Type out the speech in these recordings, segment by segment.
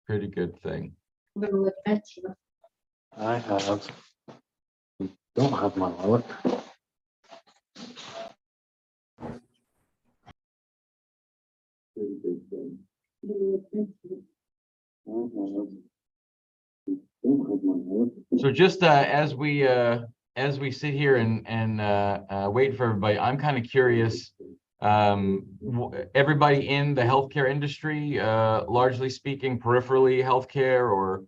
pretty good thing. I don't have my wallet. Pretty good thing. So just as we sit here and wait for everybody, I'm kind of curious. Everybody in the healthcare industry, largely speaking, peripherally healthcare, or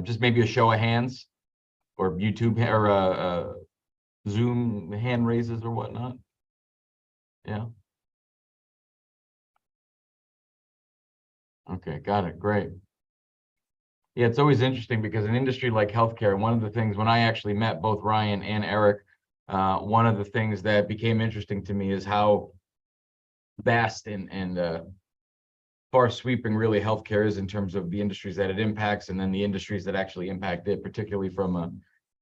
just maybe a show of hands, or YouTube or Zoom hand raises or whatnot. Yeah. Okay, got it. Great. Yeah, it's always interesting because an industry like healthcare, one of the things when I actually met both Ryan and Eric, one of the things that became interesting to me is how vast and far sweeping really healthcare is in terms of the industries that it impacts, and then the industries that actually impact it, particularly from a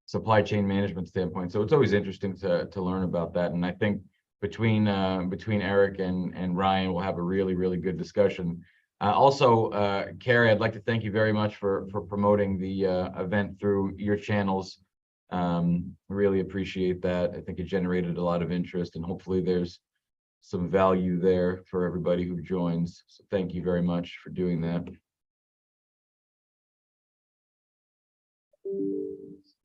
supply chain management standpoint. So it's always interesting to learn about that. And I think between Eric and Ryan, we'll have a really good discussion. Also, Carrie, I'd like to thank you very much for promoting the event through your channels. Really appreciate that. I think it generated a lot of interest, and hopefully there's some value there for everybody who joins. So thank you very much for doing that.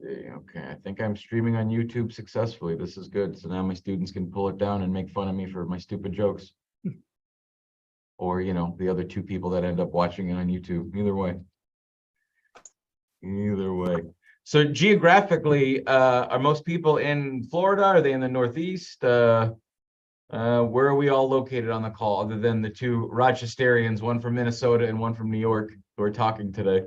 Okay, I think I'm streaming on YouTube successfully. This is good. So now my students can pull it down and make fun of me for my stupid jokes. Or, you know, the other two people that end up watching it on YouTube. Either way. Either way. So geographically, are most people in Florida? Are they in the Northeast? Where are we all located on the call, other than the two Rochesterians, one from Minnesota and one from New York, who are talking today?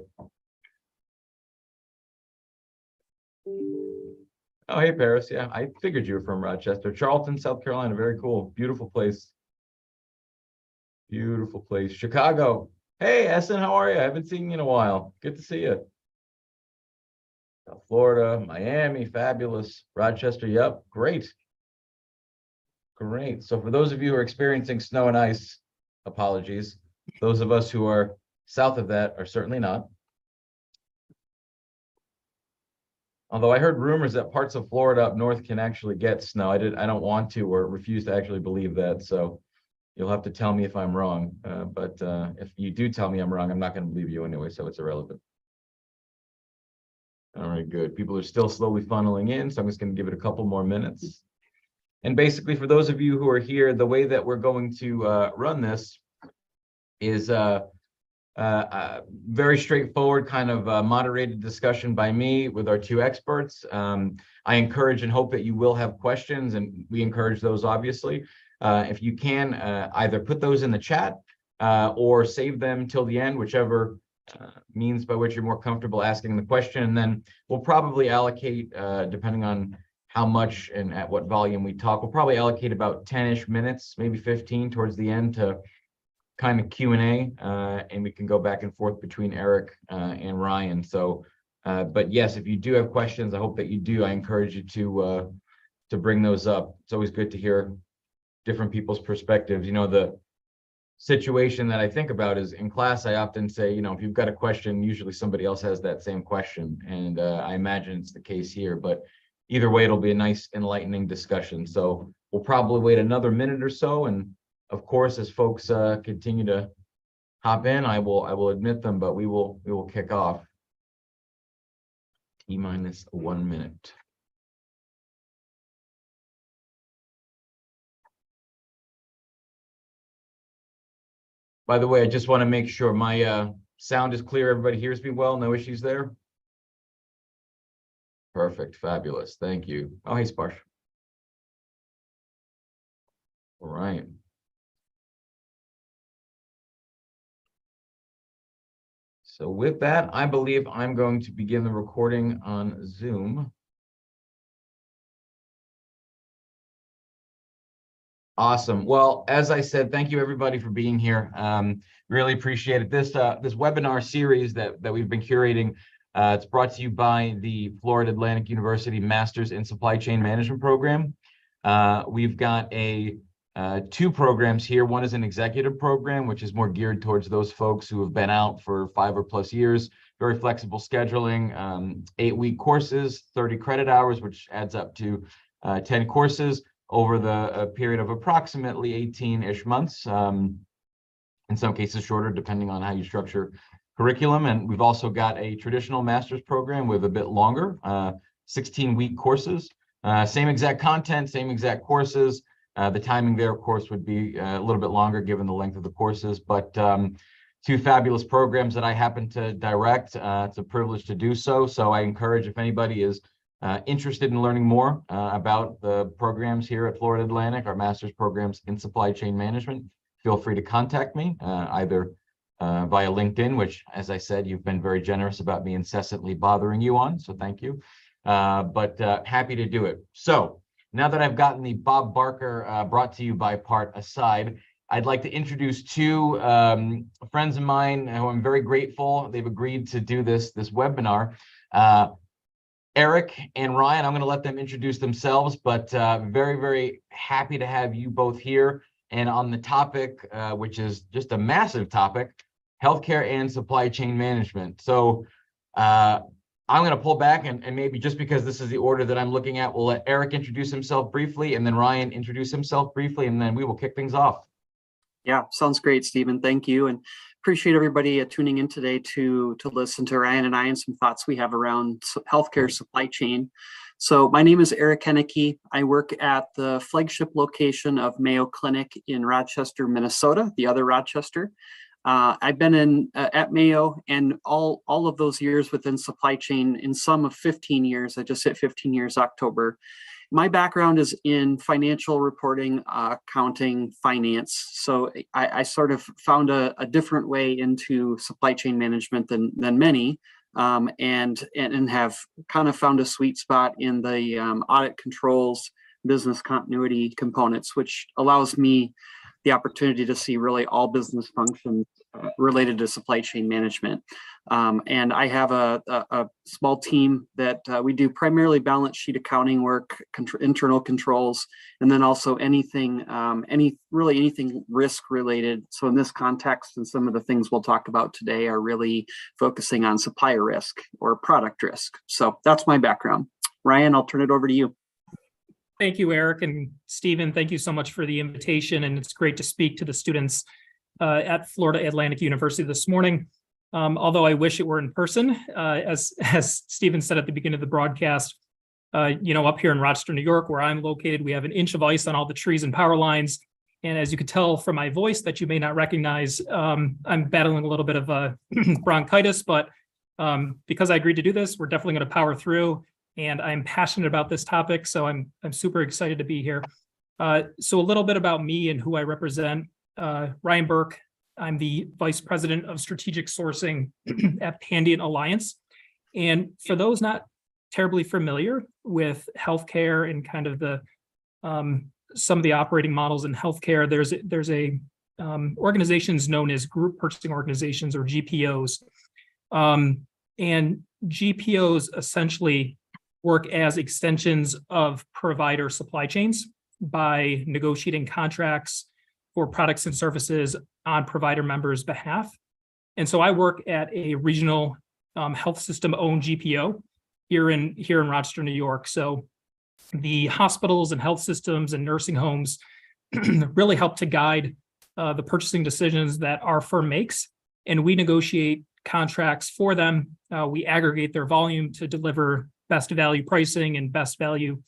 Oh, hey, Paris. Yeah, I figured you were from Rochester. Charlton, South Carolina. Very cool. Beautiful place. Beautiful place. Chicago. Hey, Essen, how are you? I haven't seen you in a while. Good to see you. South Florida, Miami, fabulous. Rochester, yep, great. Great. So for those of you who are experiencing snow and ice, apologies. Those of us who are south of that are certainly not. Although I heard rumors that parts of Florida up north can actually get snow. I don't want to or refuse to actually believe that. So you'll have to tell me if I'm wrong. But if you do tell me I'm wrong, I'm not going to believe you anyway, so it's irrelevant. All right, good. People are still slowly funneling in, so I'm just going to give it a couple more minutes. And basically, for those of you who are here, the way that we're going to run this is very straightforward, kind of moderated discussion by me with our two experts. I encourage and hope that you will have questions, and we encourage those, obviously. If you can, either put those in the chat or save them till the end, whichever means by which you're more comfortable asking the question. And then we'll probably allocate, depending on how much and at what volume we talk, we'll probably allocate about 10-ish minutes, maybe 15 towards the end to kind of Q&A, and we can go back and forth between Eric and Ryan. So, but yes, if you do have questions, I hope that you do. I encourage you to bring those up. It's always good to hear different people's perspectives. You know, the situation that I think about is in class, I often say, you know, if you've got a question, usually somebody else has that same question. And I imagine it's the case here, but either way, it'll be a nice enlightening discussion. So we'll probably wait another minute or so. And of course, as folks continue to hop in, I will admit them, but we will kick off. T-minus 1 minute. By the way, I just want to make sure my sound is clear. Everybody hears me well. No issues there. Perfect. Fabulous. Thank you. Oh, hey, Sparsh. All right. So with that, I believe I'm going to begin the recording on Zoom. Awesome. Well, as I said, thank you everybody for being here. Really appreciate it. This webinar series that we've been curating, it's brought to you by the Florida Atlantic University Masters in Supply Chain Management program. We've got a two programs here. One is an executive program, which is more geared towards those folks who have been out for 5 or plus years. Very flexible scheduling, 8-week courses, 30 credit hours, which adds up to 10 courses over the period of approximately 18-ish months. In some cases shorter, depending on how you structure curriculum. And we've also got a traditional master's program with a bit longer, 16-week courses, same exact content, same exact courses. The timing there, of course, would be a little bit longer given the length of the courses, but two fabulous programs that I happen to direct. It's a privilege to do so. So I encourage, if anybody is interested in learning more about the programs here at Florida Atlantic, our master's programs in supply chain management, feel free to contact me either via LinkedIn, which, as I said, you've been very generous about me incessantly bothering you on. So thank you. But happy to do it. So now that I've gotten the Bob Barker brought to you by part aside, I'd like to introduce two friends of mine who I'm very grateful. They've agreed to do this webinar. Erich and Ryan, I'm going to let them introduce themselves, but very, very happy to have you both here. And on the topic, which is just a massive topic, healthcare and supply chain management. So I'm going to pull back and maybe just because this is the order that I'm looking at, we'll let Erich introduce himself briefly and then Ryan introduce himself briefly, and then we will kick things off. Yeah, sounds great, Stephen. Thank you. And appreciate everybody tuning in today to listen to Ryan and I and some thoughts we have around healthcare supply chain. So my name is Erich Heneke. I work at the flagship location of Mayo Clinic in Rochester, Minnesota, the other Rochester. I've been at Mayo and all of those years within supply chain, in some of 15 years. I just hit 15 years October. My background is in financial reporting, accounting, finance. So I sort of found a different way into supply chain management than many. And have kind of found a sweet spot in the audit controls, business continuity components, which allows me the opportunity to see really all business functions related to supply chain management. And I have a small team that we do primarily balance sheet accounting work, internal controls, and then also anything risk related. So in this context, and some of the things we'll talk about today are really focusing on supplier risk or product risk. So that's my background. Ryan, I'll turn it over to you. Thank you, Erich, and Stephen, thank you so much for the invitation. And it's great to speak to the students at Florida Atlantic University this morning. Although I wish it were in person, as Stephen said at the beginning of the broadcast, up here in Rochester, New York, where I'm located, we have an inch of ice on all the trees and power lines. And as you could tell from my voice that you may not recognize, I'm battling a little bit of bronchitis, but because I agreed to do this, we're definitely going to power through. And I'm passionate about this topic, so I'm super excited to be here. So a little bit about me and who I represent. Ryan Burke. I'm the Vice President of Strategic Sourcing at Pandion Alliance. And for those not terribly familiar with healthcare and kind of the some of the operating models in healthcare, there's a organizations known as group purchasing organizations, or GPOs. And GPOs essentially work as extensions of provider supply chains by negotiating contracts for products and services on provider members' behalf. And so I work at a regional health system owned GPO here in Rochester, New York. So the hospitals and health systems and nursing homes really help to guide the purchasing decisions that our firm makes. And we negotiate contracts for them. We aggregate their volume to deliver best value pricing and best value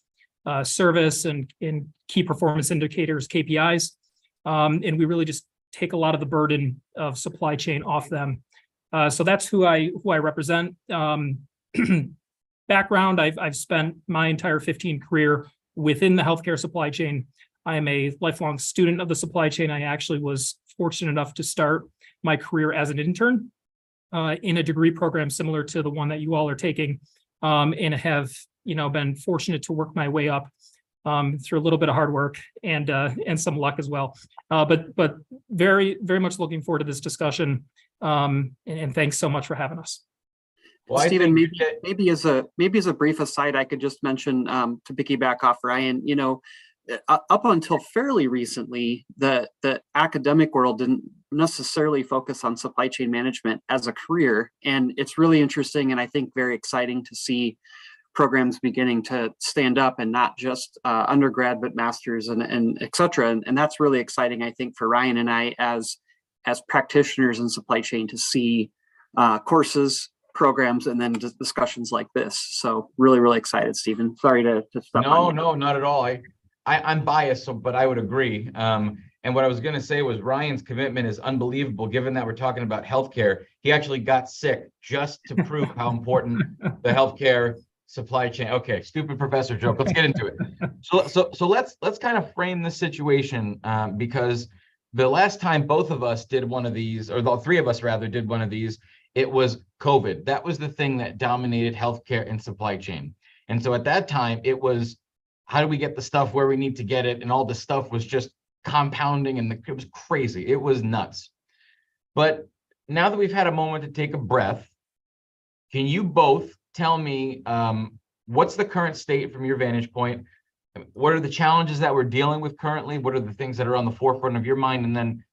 service and key performance indicators, KPIs. And we really just take a lot of the burden of supply chain off them. So that's who I represent. Background, I've spent my entire 15 career within the healthcare supply chain. I am a lifelong student of the supply chain. I actually was fortunate enough to start my career as an intern in a degree program similar to the one that you all are taking, and have been fortunate to work my way up through a little bit of hard work and some luck as well. But very, very much looking forward to this discussion. And thanks so much for having us. Well, Stephen, maybe as a brief aside, I could just mention to piggyback off Ryan, up until fairly recently, the academic world didn't necessarily focus on supply chain management as a career. And it's really interesting and I think very exciting to see programs beginning to stand up, and not just undergrad, but masters and et cetera. And that's really exciting, I think, for Ryan and I as practitioners in supply chain to see courses, programs, and then discussions like this. So really, really excited, Stephen. Sorry to stop. No, not at all. I'm biased, so, but I would agree. And what I was going to say was Ryan's commitment is unbelievable, given that we're talking about healthcare. He actually got sick just to prove how important the healthcare supply chain. Okay, stupid professor joke. Let's get into it. So let's kind of frame the situation, because the last time both of us did one of these, or the three of us rather did one of these, it was COVID. That was the thing that dominated healthcare and supply chain. And so at that time, it was, how do we get the stuff where we need to get it? And all the stuff was just compounding, and it was crazy. It was nuts. But now that we've had a moment to take a breath, can you both tell me what's the current state from your vantage point? What are the challenges that we're dealing with currently? What are the things that are on the forefront of your mind? And then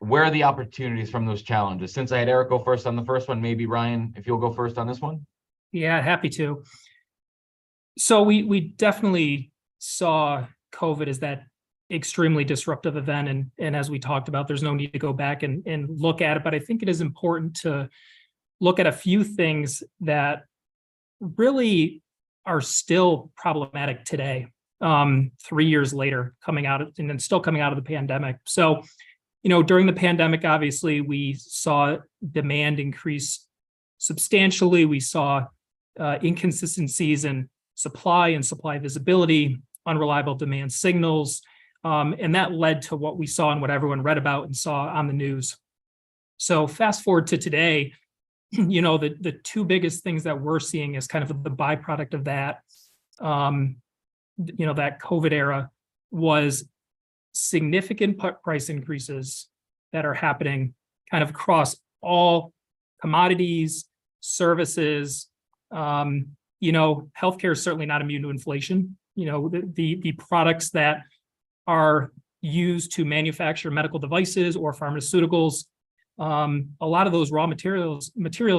where are the opportunities from those challenges? Since I had Eric go first on the first one, maybe Ryan, if you'll go first on this one. Yeah, happy to. So we definitely saw COVID as that extremely disruptive event. And as we talked about, there's no need to go back and look at it. But I think it is important to look at a few things that really are still problematic today, 3 years later, coming out of, and then still coming out of the pandemic. So, during the pandemic, obviously, we saw demand increase substantially. We saw inconsistencies in supply and supply visibility, unreliable demand signals, and that led to what we saw and what everyone read about and saw on the news. So fast forward to today, the two biggest things that we're seeing is kind of the byproduct of that, that COVID era was significant price increases that are happening kind of across all commodities, services. Healthcare is certainly not immune to inflation. The products that are used to manufacture medical devices or pharmaceuticals, a lot of those raw materials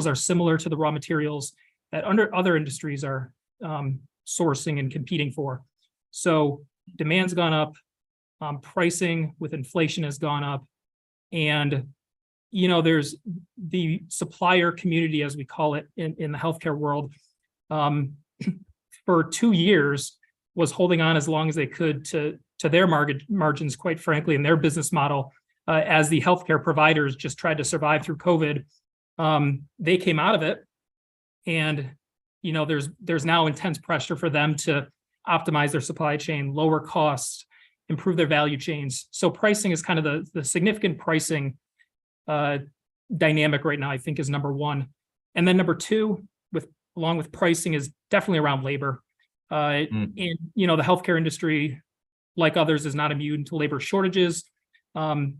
are similar to the raw materials that other industries are sourcing and competing for. So demand's gone up, pricing with inflation has gone up, and there's the supplier community, as we call it in the healthcare world, for 2 years was holding on as long as they could to their margins, quite frankly, and their business model. As the healthcare providers just tried to survive through COVID, they came out of it, and there's now intense pressure for them to optimize their supply chain, lower costs, improve their value chains. So pricing is kind of the significant pricing dynamic right now, I think, is number one. And then number two, along with pricing, is definitely around labor. And the healthcare industry, like others, is not immune to labor shortages. All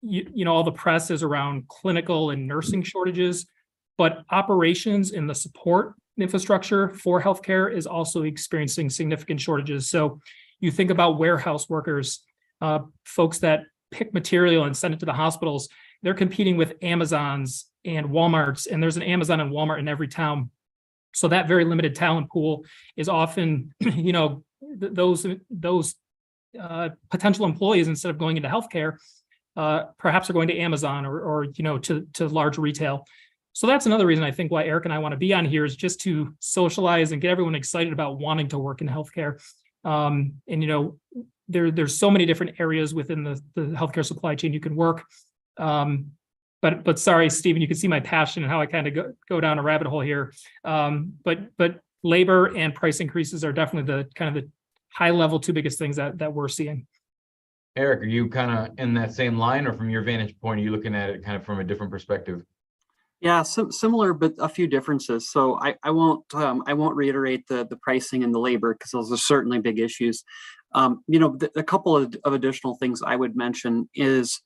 the press is around clinical and nursing shortages, but operations in the support infrastructure for healthcare is also experiencing significant shortages. So you think about warehouse workers, folks that pick material and send it to the hospitals, they're competing with Amazons and Walmarts, and there's an Amazon and Walmart in every town. So that very limited talent pool is often, those potential employees, instead of going into healthcare, perhaps are going to Amazon or to large retail. So that's another reason I think why Eric and I want to be on here, is just to socialize and get everyone excited about wanting to work in healthcare. There's so many different areas within the healthcare supply chain you can work. But sorry, Stephen, you can see my passion and how I kind of go down a rabbit hole here. But labor and price increases are definitely the kind of the high level two biggest things that we're seeing. Eric, are you kind of in that same line, or from your vantage point, are you looking at it kind of from a different perspective? Yeah, similar, but a few differences. So I won't reiterate the pricing and the labor, because those are certainly big issues. A couple of additional things I would mention is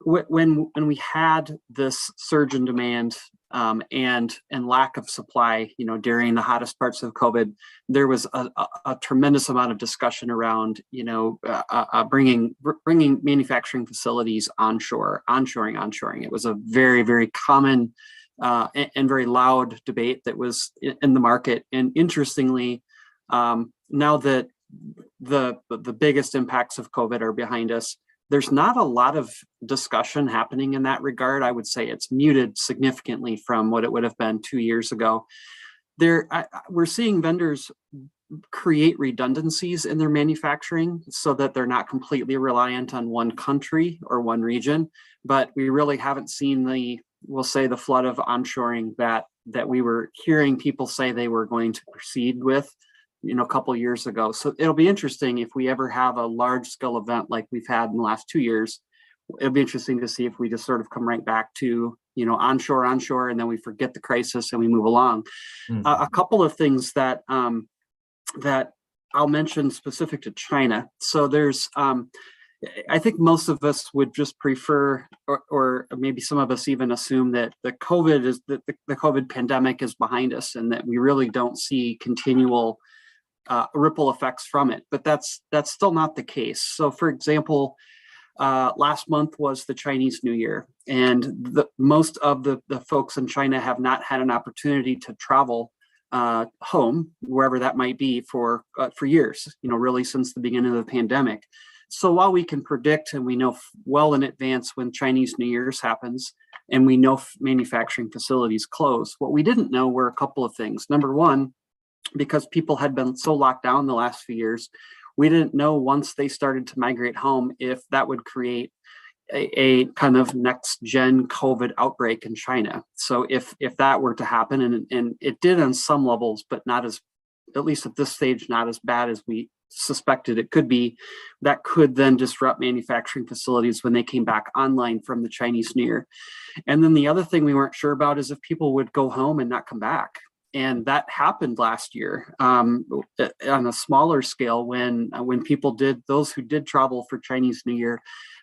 when we had this surge in demand and lack of supply, during the hottest parts of COVID, there was a tremendous amount of discussion around, bringing manufacturing facilities onshoring. It was a very, very common and very loud debate that was in the market. And interestingly, now that the biggest impacts of COVID are behind us, there's not a lot of discussion happening in that regard. I would say it's muted significantly from what it would have been 2 years ago. We're seeing vendors create redundancies in their manufacturing so that they're not completely reliant on one country or one region, but we really haven't seen the flood of onshoring that we were hearing people say they were going to proceed with a couple of years ago. So it'll be interesting if we ever have a large scale event like we've had in the last 2 years. It'll be interesting to see if we just sort of come right back to, onshore, and then we forget the crisis and we move along. A couple of things that I'll mention specific to China. So there's, I think most of us would just prefer, or maybe some of us even assume that the COVID pandemic is behind us and that we really don't see continual ripple effects from it, but that's still not the case. So for example, last month was the Chinese New Year, and most of the folks in China have not had an opportunity to travel home, wherever that might be, for years, really since the beginning of the pandemic. So while we can predict and we know well in advance when Chinese New Year's happens, and we know manufacturing facilities close, what we didn't know were a couple of things. Number one, because people had been so locked down the last few years, we didn't know once they started to migrate home if that would create a kind of next gen COVID outbreak in China. So if that were to happen, and it did on some levels, but not as, at least at this stage, not as bad as we suspected it could be, that could then disrupt manufacturing facilities when they came back online from the Chinese New Year. And then the other thing we weren't sure about is if people would go home and not come back. And that happened last year on a smaller scale when people those who did travel for Chinese New Year,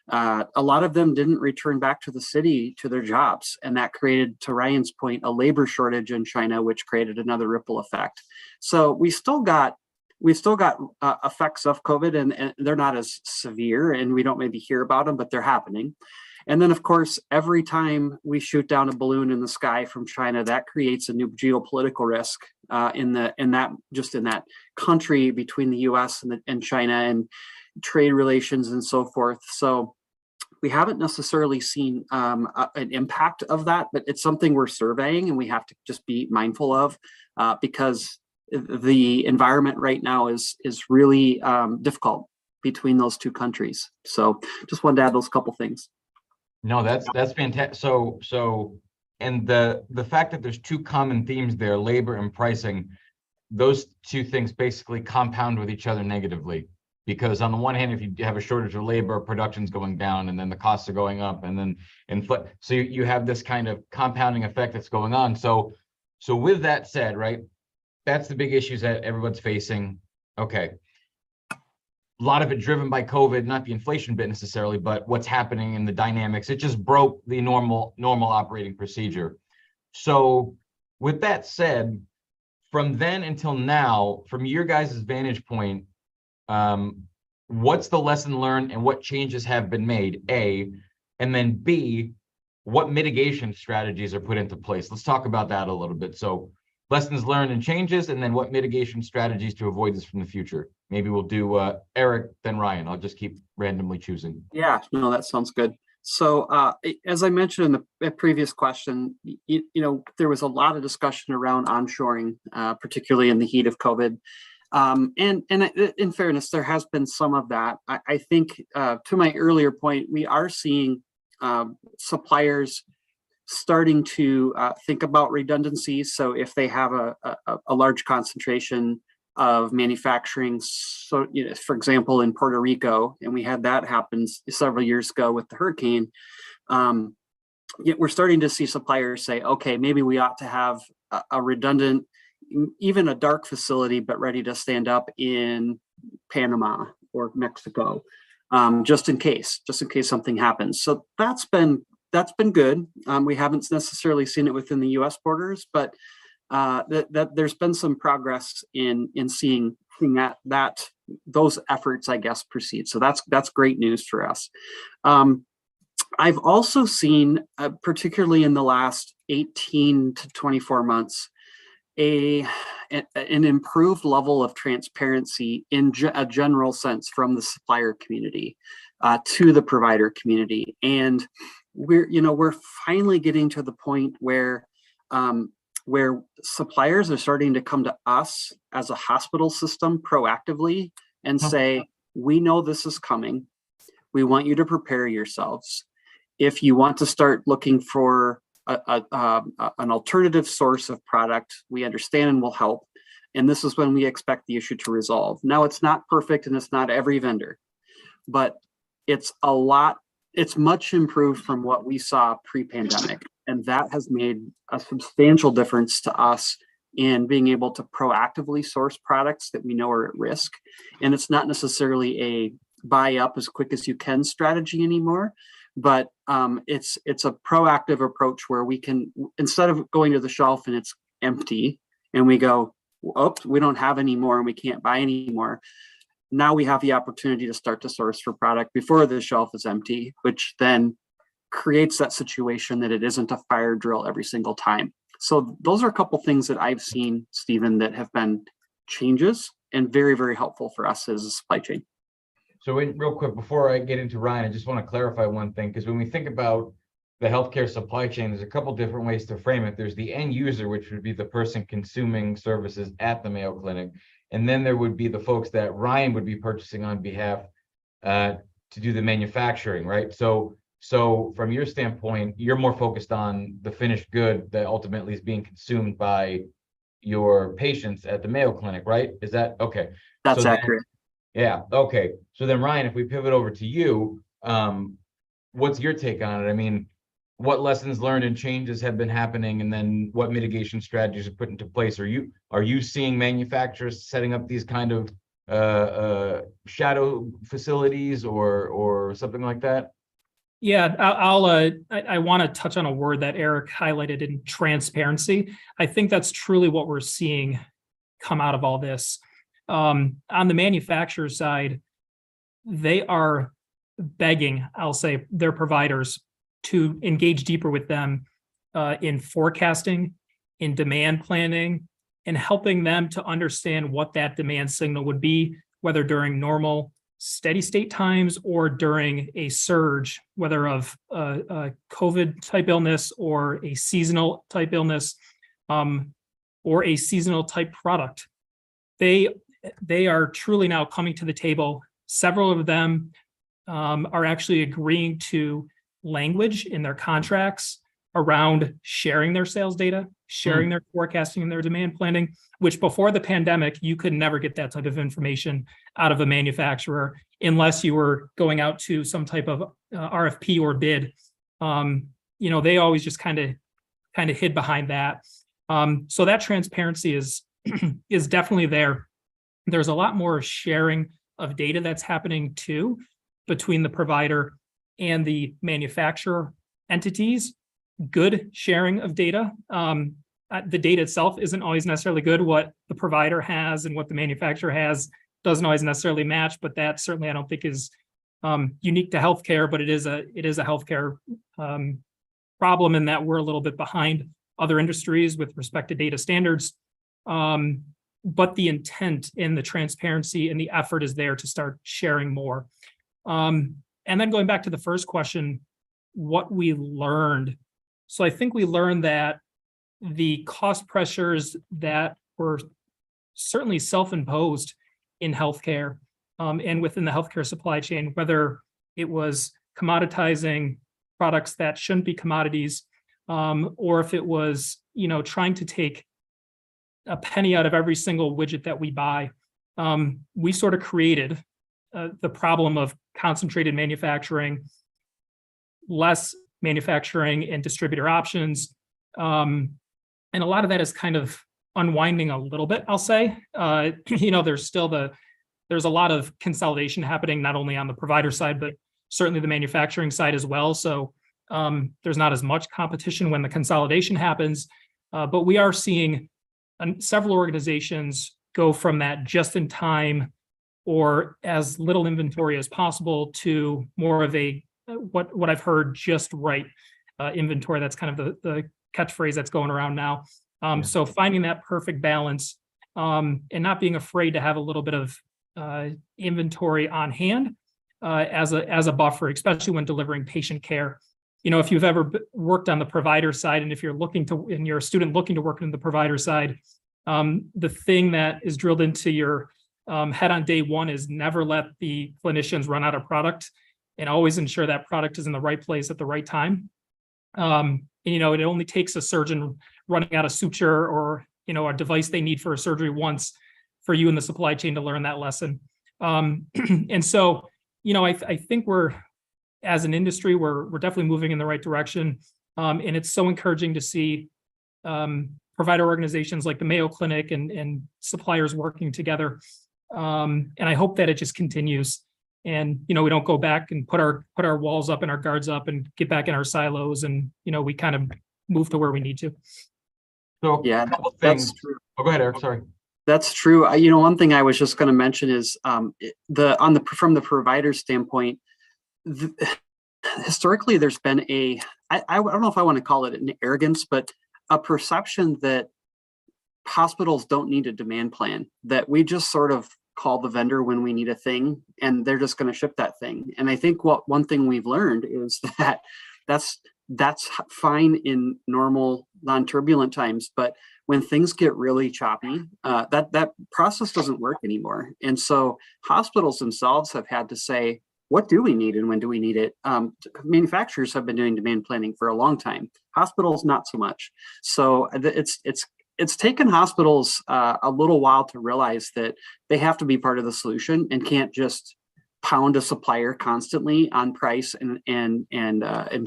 a lot of them didn't return back to the city to their jobs. And that created, to Ryan's point, a labor shortage in China, which created another ripple effect. So we still got effects of COVID, and they're not as severe, and we don't maybe hear about them, but they're happening. And then, of course, every time we shoot down a balloon in the sky from China, that creates a new geopolitical risk in that country between the U.S. and China, and trade relations and so forth. So we haven't necessarily seen an impact of that, but it's something we're surveying, and we have to just be mindful of because the environment right now is really difficult between those two countries. So just wanted to add those couple things. No, that's fantastic. So, and the fact that there's two common themes there, labor and pricing, those two things basically compound with each other negatively. Because on the one hand, if you have a shortage of labor, production's going down, and then the costs are going up, and then so you have this kind of compounding effect that's going on. So with that said, right, that's the big issues that everyone's facing. Okay. A lot of it driven by COVID, not the inflation bit necessarily, but what's happening in the dynamics. It just broke the normal operating procedure. So with that said, from then until now, from your guys' vantage point, what's the lesson learned and what changes have been made, A, and then B, what mitigation strategies are put into place? Let's talk about that a little bit. So lessons learned and changes, and then what mitigation strategies to avoid this from the future. Maybe we'll do Erich, then Ryan. I'll just keep randomly choosing. Yeah, no, that sounds good. So as I mentioned in the previous question, there was a lot of discussion around onshoring, particularly in the heat of COVID. And in fairness, there has been some of that. I think to my earlier point, we are seeing suppliers starting to think about redundancies. So if they have a large concentration of manufacturing, so for example, in Puerto Rico, and we had that happen several years ago with the hurricane, we're starting to see suppliers say, okay, maybe we ought to have a redundant, even a dark facility, but ready to stand up in Panama or Mexico, just in case something happens. So that's been that's been good. We haven't necessarily seen it within the U.S. borders, but that there's been some progress in seeing that those efforts, I guess, proceed. So that's great news for us. I've also seen, particularly in the last 18 to 24 months, an improved level of transparency in a general sense from the supplier community to the provider community, and we're finally getting to the point where suppliers are starting to come to us as a hospital system proactively and say, we know this is coming. We want you to prepare yourselves. If you want to start looking for an alternative source of product, we understand and will help. And this is when we expect the issue to resolve. Now, it's not perfect and it's not every vendor, but it's much improved from what we saw pre-pandemic. And that has made a substantial difference to us in being able to proactively source products that we know are at risk. And it's not necessarily a buy up as quick as you can strategy anymore, but it's a proactive approach where we can, instead of going to the shelf and it's empty and we go, oops, we don't have any more and we can't buy any more. Now we have the opportunity to start to source for product before the shelf is empty, which then creates that situation that it isn't a fire drill every single time. So those are a couple things that I've seen, Stephen, that have been changes and very, very helpful for us as a supply chain. So real quick, before I get into Ryan, I just want to clarify one thing, because when we think about the healthcare supply chain, there's a couple different ways to frame it. There's the end user, which would be the person consuming services at the Mayo Clinic. And then there would be the folks that Ryan would be purchasing on behalf to do the manufacturing, right? So from your standpoint, you're more focused on the finished good that ultimately is being consumed by your patients at the Mayo Clinic, right? Is that okay? That's so accurate. Yeah. Okay. So then, Ryan, if we pivot over to you, what's your take on it? I mean, what lessons learned and changes have been happening, and then what mitigation strategies are put into place? Are you seeing manufacturers setting up these kind of shadow facilities or something like that? Yeah, I want to touch on a word that Erich highlighted in transparency. I think that's truly what we're seeing come out of all this. On the manufacturer side, they are begging, I'll say, their providers to engage deeper with them in forecasting, in demand planning, and helping them to understand what that demand signal would be, whether during normal steady state times or during a surge, whether of a COVID type illness or a seasonal type illness or a seasonal type product. They are truly now coming to the table. Several of them are actually agreeing to language in their contracts around sharing their sales data, sharing their forecasting and their demand planning, which before the pandemic, you could never get that type of information out of a manufacturer unless you were going out to some type of RFP or bid. They always just kind of hid behind that. So that transparency is definitely there. There's a lot more sharing of data that's happening too between the provider and the manufacturer entities. Good sharing of data. The data itself isn't always necessarily good. What the provider has and what the manufacturer has doesn't always necessarily match, but that certainly I don't think is unique to healthcare, but it is a healthcare problem in that we're a little bit behind other industries with respect to data standards. But the intent and the transparency and the effort is there to start sharing more. And then going back to the first question, what we learned. So I think we learned that the cost pressures that were certainly self-imposed in healthcare and within the healthcare supply chain, whether it was commoditizing products that shouldn't be commodities, or if it was, trying to take a penny out of every single widget that we buy, we sort of created the problem of concentrated manufacturing, less manufacturing and distributor options. And a lot of that is kind of unwinding a little bit, I'll say. There's a lot of consolidation happening, not only on the provider side, but certainly the manufacturing side as well. So There's not as much competition when the consolidation happens, but we are seeing several organizations go from that just in time or as little inventory as possible to more of a what I've heard just right inventory. That's kind of the catchphrase that's going around now. So finding that perfect balance and not being afraid to have a little bit of inventory on hand as a buffer, especially when delivering patient care. You know, if you've ever worked on the provider side, and if you're a student looking to work in the provider side, the thing that is drilled into your head on day one is never let the clinicians run out of product, and always ensure that product is in the right place at the right time. And, you know, it only takes a surgeon running out of suture or, you know, a device they need for a surgery once for you in the supply chain to learn that lesson. And so, you know, I think as an industry, we're definitely moving in the right direction. And it's so encouraging to see provider organizations like the Mayo Clinic and suppliers working together. And I hope that it just continues. And, you know, we don't go back and put our walls up and our guards up and get back in our silos, and, you know, we kind of move to where we need to. So Yeah, a couple things. that's true. Oh, go ahead, Eric. Sorry. That's true. You know, one thing I was just going to mention is from the provider standpoint, historically there's been I don't know if I want to call it an arrogance, but a perception that hospitals don't need a demand plan, that we just sort of call the vendor when we need a thing and they're just going to ship that thing. And I think one thing we've learned is that that's fine in normal non-turbulent times, but when things get really choppy, that process doesn't work anymore. And so hospitals themselves have had to say, what do we need and when do we need it? Manufacturers have been doing demand planning for a long time. Hospitals, not so much. So it's taken hospitals a little while to realize that they have to be part of the solution and can't just pound a supplier constantly on price and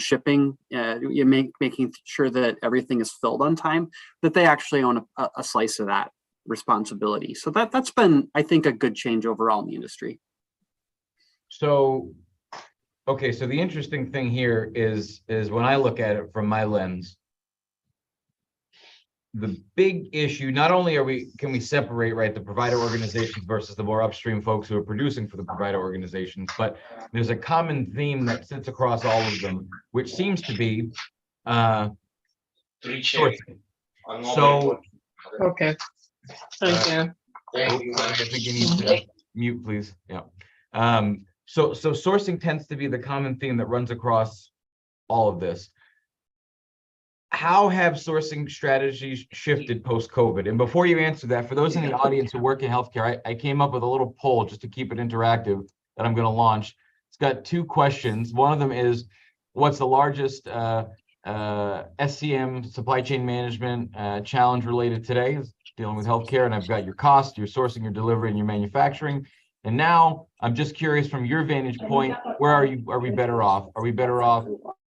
shipping, making sure that everything is filled on time, that they actually own a slice of that responsibility. So that's been, I think, a good change overall in the industry. So, okay, so the interesting thing here is when I look at it from my lens, the big issue, not only can we separate, right, the provider organizations versus the more upstream folks who are producing for the provider organizations, but there's a common theme that sits across all of them, which seems to be sourcing. So, Okay. Thank you. I think you need to mute, please. Yeah. So sourcing tends to be the common theme that runs across all of this. How have sourcing strategies shifted post-COVID? And before you answer that, for those in the audience who work in healthcare, I came up with a little poll just to keep it interactive that I'm going to launch. It's got two questions. One of them is, what's the largest SCM, supply chain management challenge related today? Is dealing with healthcare, and I've got your cost, your sourcing, your delivery, and your manufacturing. And now I'm just curious from your vantage point, where are we better off? Are we better off,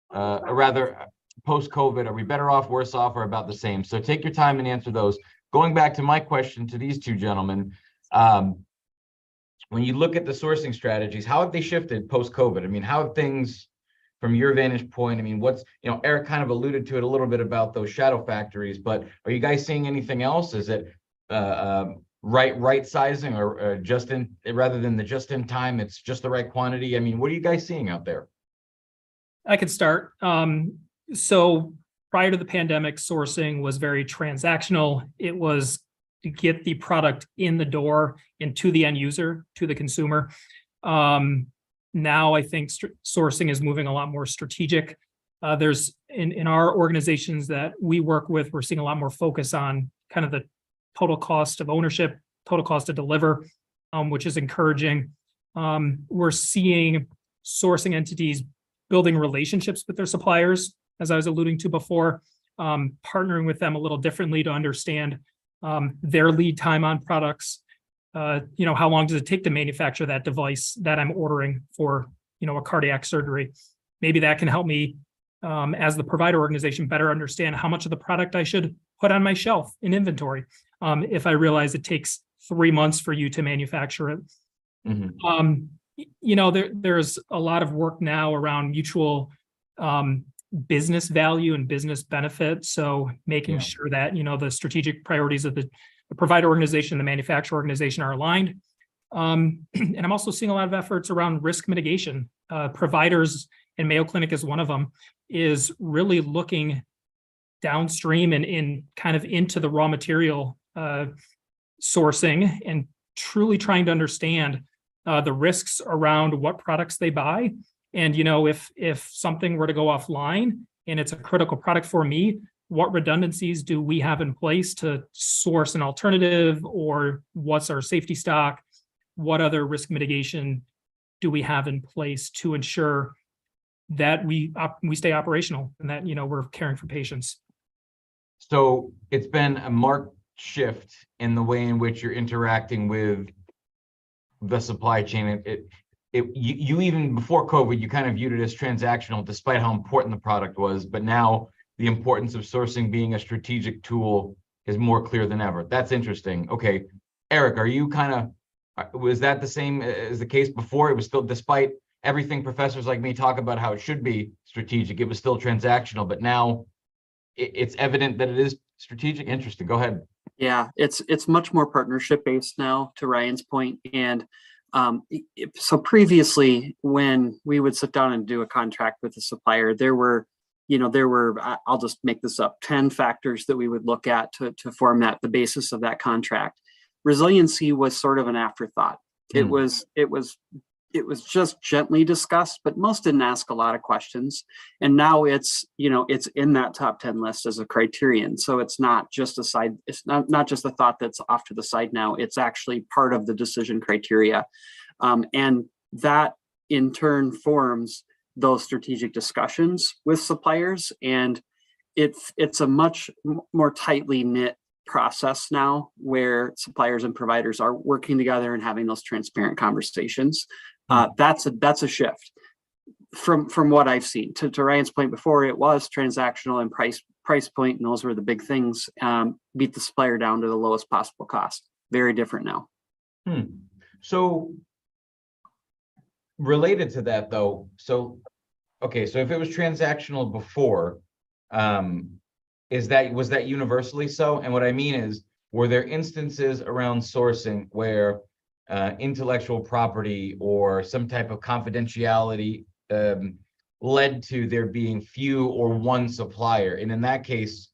or rather, post-COVID, are we better off, worse off, or about the same? So take your time and answer those. Going back to my question to these two gentlemen, when you look at the sourcing strategies, how have they shifted post-COVID? I mean, how have things, from your vantage point, I mean, Eric kind of alluded to it a little bit about those shadow factories, but are you guys seeing anything else? Is it right sizing, or rather than the just in time, it's just the right quantity? I mean, what are you guys seeing out there? I could start. So prior to the pandemic, sourcing was very transactional. It was to get the product in the door and to the end user, to the consumer. Now I think sourcing is moving a lot more strategic. There's in our organizations that we work with, we're seeing a lot more focus on kind of the total cost of ownership, total cost to deliver, which is encouraging. We're seeing sourcing entities building relationships with their suppliers, as I was alluding to before, partnering with them a little differently to understand their lead time on products. How long does it take to manufacture that device that I'm ordering for, a cardiac surgery? Maybe that can help me, as the provider organization, better understand how much of the product I should put on my shelf in inventory if I realize it takes 3 months for you to manufacture it. Mm-hmm. There's a lot of work now around mutual business value and business benefit. So making Yeah. sure that, the strategic priorities of the provider organization, the manufacturer organization are aligned. And I'm also seeing a lot of efforts around risk mitigation. Providers, and Mayo Clinic is one of them, is really looking downstream and in kind of into the raw material sourcing and truly trying to understand the risks around what products they buy. And, if something were to go offline and it's a critical product for me, what redundancies do we have in place to source an alternative, or what's our safety stock? What other risk mitigation do we have in place to ensure that we stay operational and that, we're caring for patients? So it's been a marked shift in the way in which you're interacting with the supply chain. You even before COVID, you kind of viewed it as transactional, despite how important the product was. But now the importance of sourcing being a strategic tool is more clear than ever. That's interesting. Okay, Erich, are you was that the same as the case before? It was still, despite everything professors like me talk about how it should be strategic, it was still transactional, but now it's evident that it is strategic. Interesting. Go ahead. Yeah, it's much more partnership based now, to Ryan's point. And so previously, when we would sit down and do a contract with a supplier, there were, I'll just make this up, 10 factors that we would look at to form the basis of that contract. Resiliency was sort of an afterthought. It was just gently discussed, but most didn't ask a lot of questions. And now it's in that top 10 list as a criterion. So it's not just a side, it's not just a thought that's off to the side now, it's actually part of the decision criteria. And that in turn forms those strategic discussions with suppliers. And it's a much more tightly knit process now, where suppliers and providers are working together and having those transparent conversations. That's a shift from what I've seen. To Ryan's point before, it was transactional and price point, and those were the big things. Beat the supplier down to the lowest possible cost. Very different now. So related to that though, so if it was transactional before, was that universally so? And what I mean is, were there instances around sourcing where intellectual property or some type of confidentiality led to there being few or one supplier? And in that case,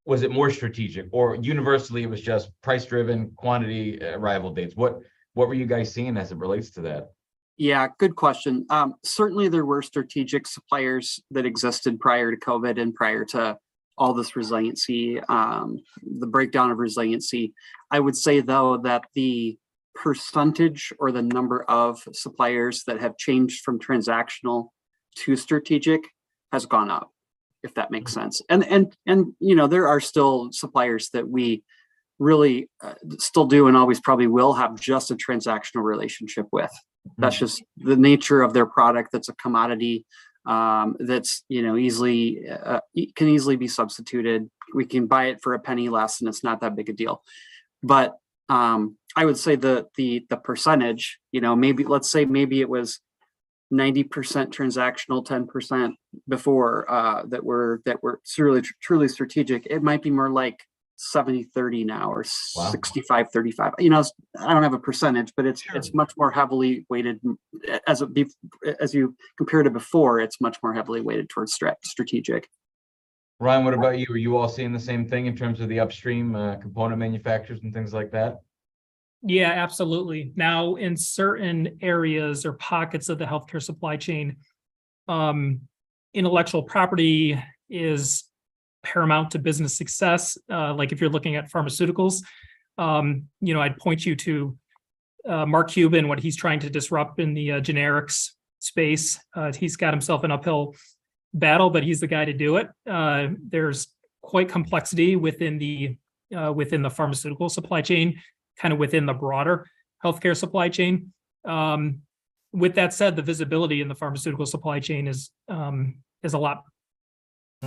was it more strategic, or universally it was just price driven, quantity, arrival dates? What were you guys seeing as it relates to that? Yeah, good question. Certainly there were strategic suppliers that existed prior to COVID and prior to all this resiliency, the breakdown of resiliency. I would say though that the percentage or the number of suppliers that have changed from transactional to strategic has gone up, if that makes sense. And there are still suppliers that we really still do and always probably will have just a transactional relationship with. That's just the nature of their product. That's a commodity that's easily can easily be substituted. We can buy it for a penny less, and it's not that big a deal. But I would say the percentage, maybe let's say maybe it was 90% transactional, 10% before that were truly strategic. It might be more like 70-30 now, or 65-35. I don't have a percentage, but it's much more heavily weighted as you compare to before. It's much more heavily weighted towards strategic. Ryan, what about you? Are you all seeing the same thing in terms of the upstream component manufacturers and things like that? Yeah, absolutely. Now, in certain areas or pockets of the healthcare supply chain, intellectual property is paramount to business success. Like if you're looking at pharmaceuticals, I'd point you to Mark Cuban, what he's trying to disrupt in the generics space. He's got himself an uphill battle, but he's the guy to do it. There's quite complexity within the pharmaceutical supply chain, kind of within the broader healthcare supply chain. With that said, the visibility in the pharmaceutical supply chain is a lot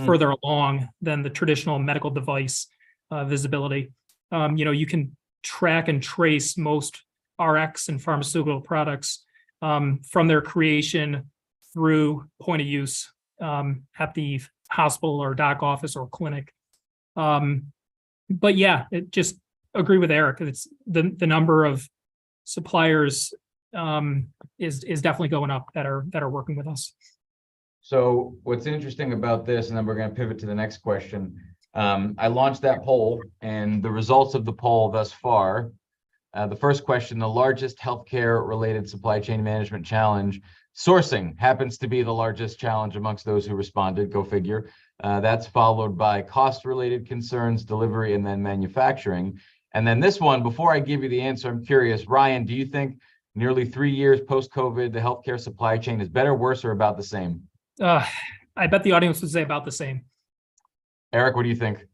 further along than the traditional medical device visibility. You can track and trace most RX and pharmaceutical products from their creation through point of use at the hospital or doc office or clinic. But yeah, it just agree with Eric. It's the number of suppliers is definitely going up that are working with us. So what's interesting about this, and then we're going to pivot to the next question. I launched that poll, and the results of the poll thus far. The first question: the largest healthcare-related supply chain management challenge, sourcing, happens to be the largest challenge amongst those who responded. Go figure. That's followed by cost-related concerns, delivery, and then manufacturing. And then this one, before I give you the answer, I'm curious, Ryan, do you think nearly 3 years post-COVID, the healthcare supply chain is better, worse, or about the same? I bet the audience would say about the same. Eric, what do you think?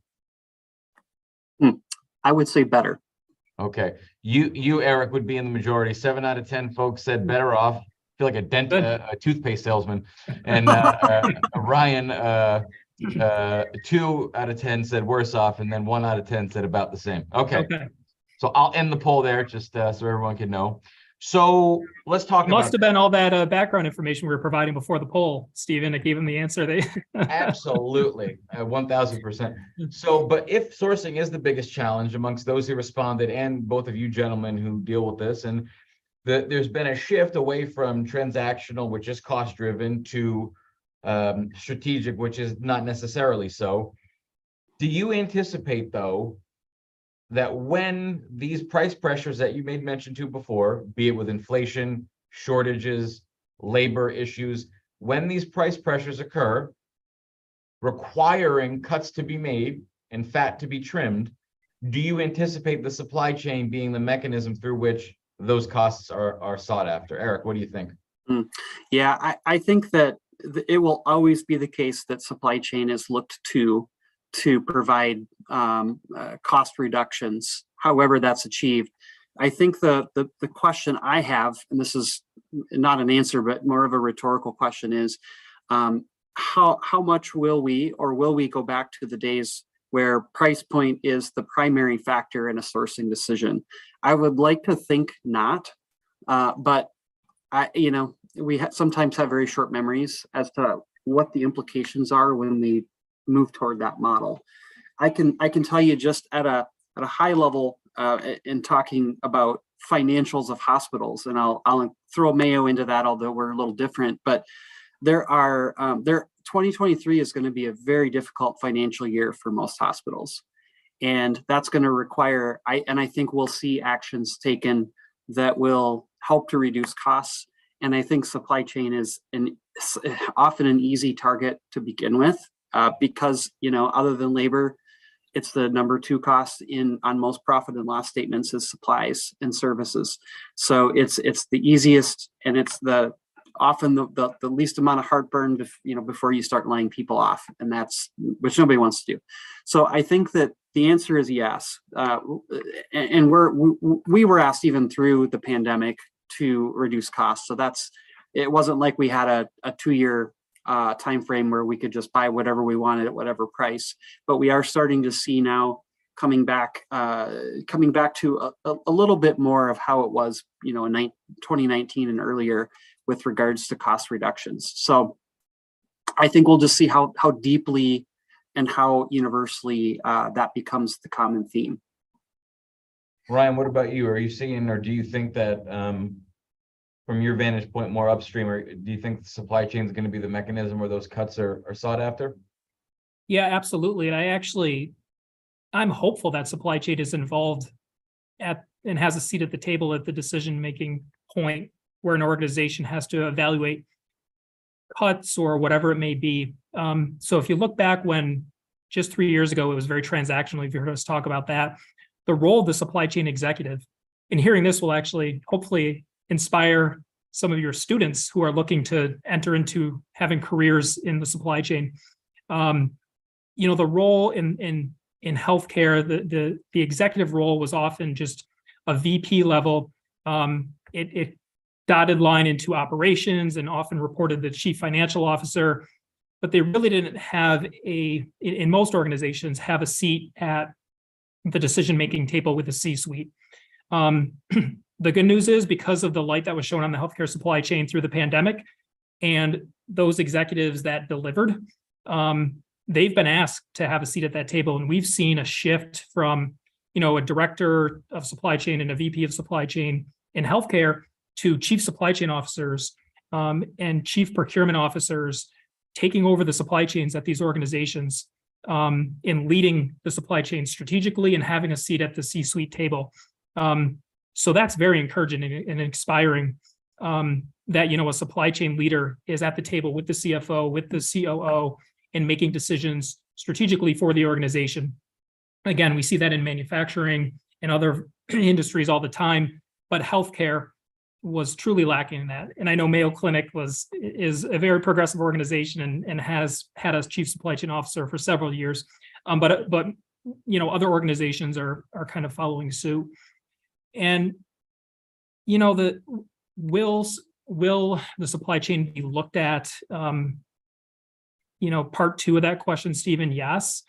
I would say better. Okay, you Eric would be in the majority. 7 out of 10 folks said better off. I feel like a toothpaste salesman. And Ryan, 2 out of 10 said worse off, and then 1 out of 10 said about the same. Okay. So I'll end the poll there, just so everyone can know. So let's talk about. Must have been all that background information we were providing before the poll, Stephen, that gave them the answer. They Absolutely, 1000%. So, but if sourcing is the biggest challenge amongst those who responded, and both of you gentlemen who deal with this, and there's been a shift away from transactional, which is cost driven, to strategic, which is not necessarily so. Do you anticipate, though, that when these price pressures that you made mention to before, be it with inflation, shortages, labor issues, when these price pressures occur, requiring cuts to be made and fat to be trimmed, do you anticipate the supply chain being the mechanism through which those costs are sought after? Eric, what do you think? Yeah, I think that it will always be the case that supply chain is looked to provide cost reductions, however that's achieved. I think the question I have, and this is not an answer, but more of a rhetorical question, is how much will we go back to the days where price point is the primary factor in a sourcing decision? I would like to think not, but we sometimes have very short memories as to what the implications are when we move toward that model. I can tell you just at a high level, in talking about financials of hospitals, and I'll throw Mayo into that, although we're a little different. But 2023 is going to be a very difficult financial year for most hospitals, and that's going to require. I think we'll see actions taken that will help to reduce costs. And I think supply chain is often an easy target to begin with. Because other than labor, it's the number 2 cost on most profit and loss statements is supplies and services. So it's the easiest, and it's often the least amount of heartburn before you start laying people off, and that's which nobody wants to do. So I think that the answer is yes, and we were asked even through the pandemic to reduce costs. So it wasn't like we had a 2-year time frame where we could just buy whatever we wanted at whatever price. But we are starting to see now coming back to a little bit more of how it was, in 2019 and earlier with regards to cost reductions. So I think we'll just see how deeply and how universally that becomes the common theme. Ryan, what about you? Are you seeing, or do you think that from your vantage point more upstream, or do you think the supply chain is going to be the mechanism where those cuts are sought after? Yeah, absolutely. And I'm hopeful that supply chain is involved and has a seat at the table at the decision-making point where an organization has to evaluate cuts or whatever it may be. So if you look back when just 3 years ago, it was very transactional. If you heard us talk about that, the role of the supply chain executive, and hearing this will actually hopefully inspire some of your students who are looking to enter into having careers in the supply chain. The role in healthcare, the executive role was often just a VP level. It dotted line into operations and often reported the chief financial officer, but they really didn't have in most organizations, have a seat at the decision-making table with the C-suite. The good news is, because of the light that was shown on the healthcare supply chain through the pandemic and those executives that delivered, they've been asked to have a seat at that table. And we've seen a shift from, a director of supply chain and a VP of supply chain in healthcare to chief supply chain officers and chief procurement officers taking over the supply chains at these organizations in leading the supply chain strategically and having a seat at the C-suite table. So that's very encouraging and inspiring that, a supply chain leader is at the table with the CFO, with the COO, and making decisions strategically for the organization. Again, we see that in manufacturing and other industries all the time, but healthcare was truly lacking in that. And I know Mayo Clinic is a very progressive organization and has had a chief supply chain officer for several years. But other organizations are kind of following suit. And will the supply chain be looked at? Part two of that question, Stephen, yes.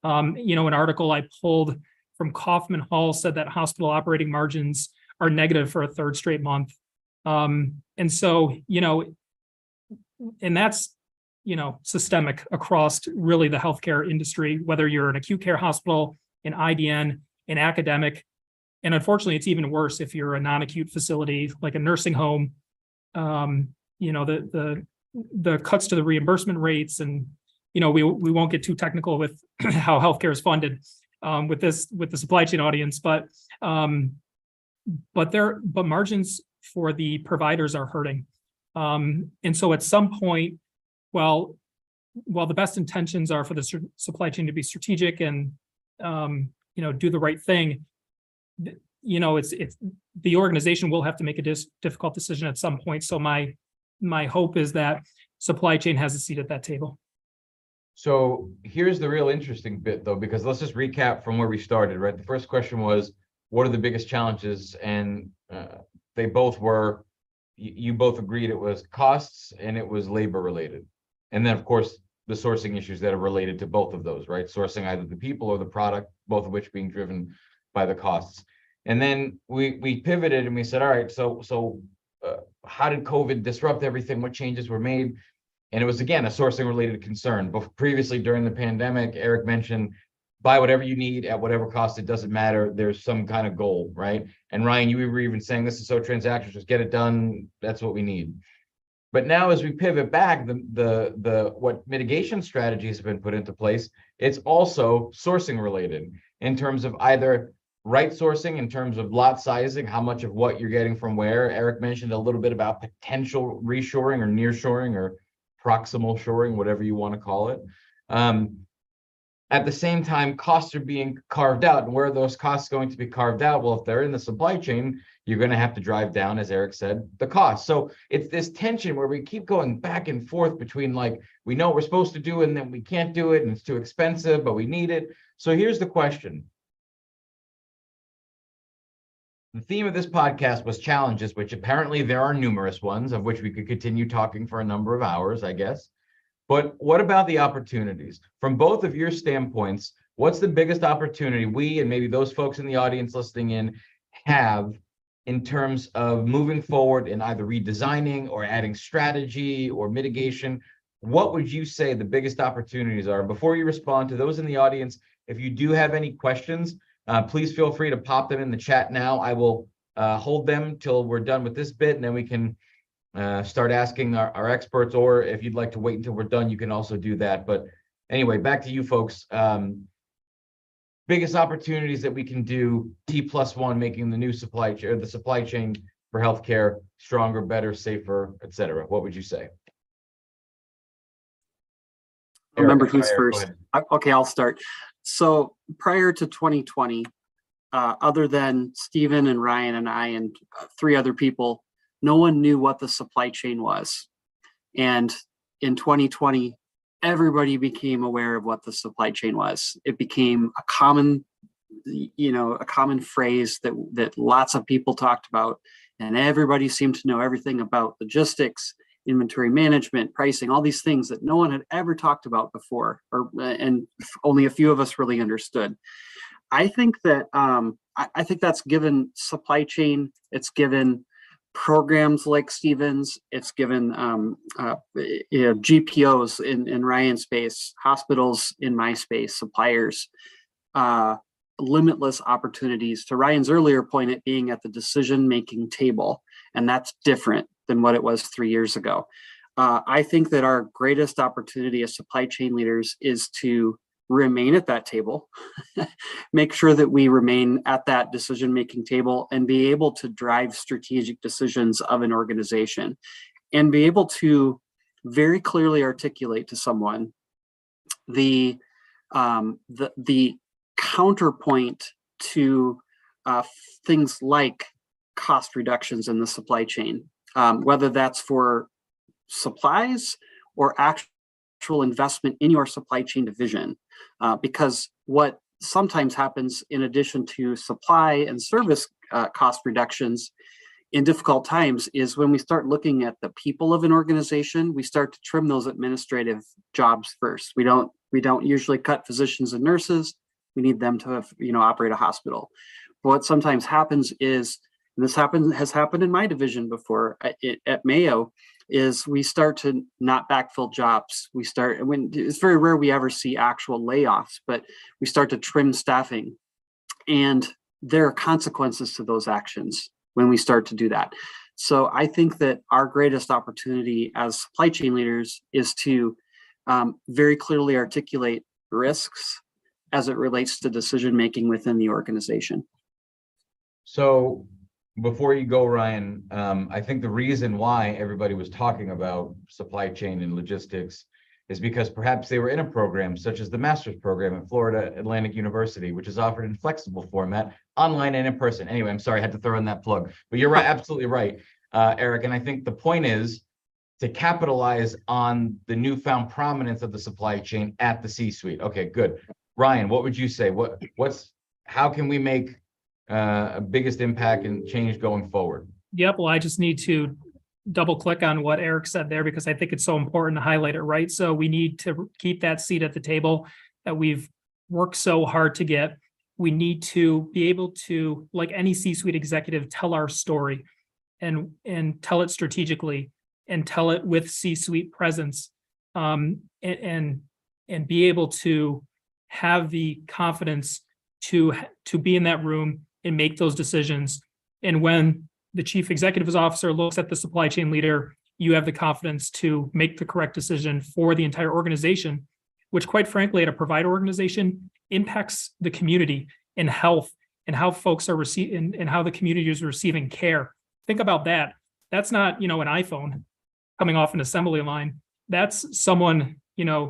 An article I pulled from Kaufman Hall said that hospital operating margins are negative for a third straight month. And so, and that's, systemic across really the healthcare industry, whether you're an acute care hospital, an IDN, an academic. And unfortunately, it's even worse if you're a non-acute facility, like a nursing home. The cuts to the reimbursement rates, and we won't get too technical with how healthcare is funded with the supply chain audience, but margins for the providers are hurting, and so at some point, while the best intentions are for the supply chain to be strategic and do the right thing, it's the organization will have to make a difficult decision at some point. So my hope is that supply chain has a seat at that table. So here's the real interesting bit, though, because let's just recap from where we started, right? The first question was, what are the biggest challenges? And they both were, you both agreed it was costs and it was labor related. And then, of course, the sourcing issues that are related to both of those, right? Sourcing either the people or the product, both of which being driven by the costs. And then we pivoted and we said, all right, so how did COVID disrupt everything? What changes were made? And it was, again, a sourcing related concern. But previously during the pandemic, Erich mentioned, buy whatever you need at whatever cost, it doesn't matter. There's some kind of goal, right? And Ryan, you were even saying this is so transactional, just get it done. That's what we need. But now as we pivot back, the what mitigation strategies have been put into place, it's also sourcing related in terms of either right sourcing, in terms of lot sizing, how much of what you're getting from where. Erich mentioned a little bit about potential reshoring or nearshoring or proximal shoring, whatever you want to call it. At the same time, costs are being carved out. And where are those costs going to be carved out? Well, if they're in the supply chain, you're going to have to drive down, as Erich said, the cost. So it's this tension where we keep going back and forth between, like, we know what we're supposed to do and then we can't do it and it's too expensive, but we need it. So here's the question. The theme of this podcast was challenges, which apparently there are numerous ones, of which we could continue talking for a number of hours, I guess. But what about the opportunities? From both of your standpoints, what's the biggest opportunity we and maybe those folks in the audience listening in have in terms of moving forward in either redesigning or adding strategy or mitigation? What would you say the biggest opportunities are? Before you respond to those in the audience, if you do have any questions, please feel free to pop them in the chat now. I will hold them till we're done with this bit, and then we can start asking our experts, or if you'd like to wait until we're done, you can also do that. But anyway, back to you folks. Biggest opportunities that we can do, T+1, making the new supply chain, or the supply chain for healthcare stronger, better, safer, et cetera. What would you say? Remember who's first. Okay, I'll start. So prior to 2020, other than Stephen and Ryan and I and three other people, no one knew what the supply chain was. And in 2020, everybody became aware of what the supply chain was. It became a common, a common phrase that lots of people talked about, and everybody seemed to know everything about logistics, inventory management, pricing, all these things that no one had ever talked about before, and only a few of us really understood. I think that I think that's given supply chain, it's given programs like Stevens. It's given GPOs in Ryan's space, hospitals in my space, suppliers, limitless opportunities. To Ryan's earlier point, it being at the decision-making table, and that's different than what it was 3 years ago. I think that our greatest opportunity as supply chain leaders is to remain at that table, make sure that we remain at that decision-making table and be able to drive strategic decisions of an organization and be able to very clearly articulate to someone the counterpoint to things like cost reductions in the supply chain, whether that's for supplies or actual investment in your supply chain division. Because what sometimes happens in addition to supply and service cost reductions in difficult times is when we start looking at the people of an organization, we start to trim those administrative jobs first. We don't usually cut physicians and nurses. We need them to have, operate a hospital. But what sometimes happens is, and this has happened in my division before at Mayo, is we start to not backfill jobs. It's very rare we ever see actual layoffs, but we start to trim staffing. And there are consequences to those actions when we start to do that. So I think that our greatest opportunity as supply chain leaders is to very clearly articulate risks as it relates to decision-making within the organization. So before you go, Ryan, I think the reason why everybody was talking about supply chain and logistics is because perhaps they were in a program such as the master's program at Florida Atlantic University, which is offered in flexible format, online and in person. Anyway, I'm sorry, I had to throw in that plug, but you're right, absolutely right, Eric. And I think the point is to capitalize on the newfound prominence of the supply chain at the C-suite. Okay, good. Ryan, what would you say? How can we make a biggest impact and change going forward? Yep. Well, I just need to double click on what Eric said there because I think it's so important to highlight it, right? So we need to keep that seat at the table that we've worked so hard to get. We need to be able to, like any C-suite executive, tell our story and tell it strategically and tell it with C-suite presence, and be able to have the confidence to be in that room and make those decisions. And when the chief executive officer looks at the supply chain leader, you have the confidence to make the correct decision for the entire organization, which quite frankly, at a provider organization, impacts the community and health and how folks are receiving and how the community is receiving care. Think about that. That's not, an iPhone coming off an assembly line. That's someone,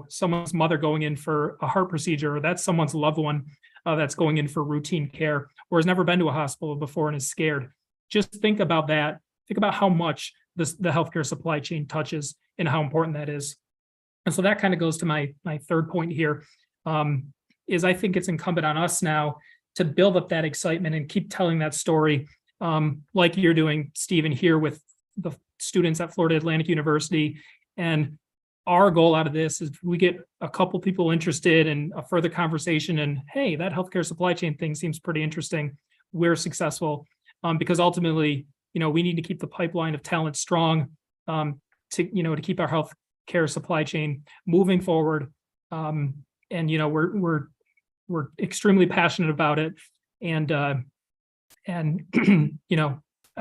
someone's mother going in for a heart procedure, or that's someone's loved one that's going in for routine care, or has never been to a hospital before and is scared. Just think about that. Think about how much the healthcare supply chain touches and how important that is. And so that kind of goes to my third point here, is I think it's incumbent on us now to build up that excitement and keep telling that story, like you're doing, Stephen, here with the students at Florida Atlantic University. And our goal out of this is we get a couple people interested in a further conversation and, hey, that healthcare supply chain thing seems pretty interesting. We're successful because ultimately, we need to keep the pipeline of talent strong to keep our healthcare supply chain moving forward. And, we're extremely passionate about it. And I'm